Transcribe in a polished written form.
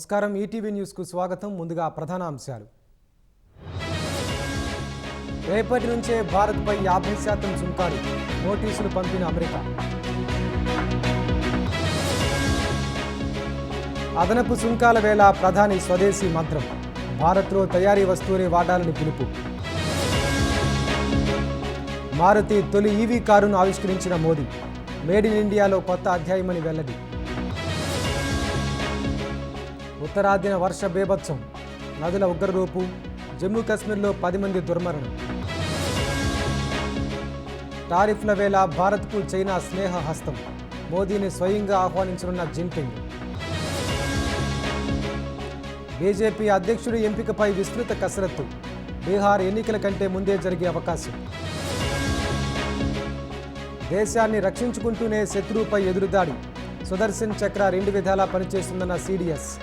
నమస్కారం ఈటీవీ న్యూస్కు స్వాగతం. ముందుగా ప్రధాన అంశాలు. రేపటి నుంచే భారత్పై 50% సుంకాలు, నోటీసులు పంపిన అమెరికా. అదనపు సుంకాల వేళ ప్రధాని స్వదేశీ మంత్రం, భారత్లో తయారీ వస్తువులే వాడాలని పిలుపు. మారుతి తొలి ఈవీ కారును ఆవిష్కరించిన మోదీ, మేడ్ ఇన్ ఇండియాలో కొత్త అధ్యాయమని వెల్లడి. ఉత్తరాదిన వర్ష బేభత్సం, నదుల ఉగ్రరూపు, జమ్మూ కాశ్మీర్లో 10 మంది దుర్మరణం. టారిఫ్ల వేళ భారత్కు చైనా స్నేహ హస్తం, మోదీని స్వయంగా ఆహ్వానించనున్న జిన్పింగ్. బీజేపీ అధ్యక్షుడి ఎంపికపై విస్తృత కసరత్తు, బీహార్ ఎన్నికల కంటే ముందే జరిగే అవకాశం. దేశాన్ని రక్షించుకుంటూనే శత్రువుపై ఎదురుదాడి, సుదర్శన్ చక్ర 2 విధాలా పనిచేస్తుందన్న సిడిఎస్.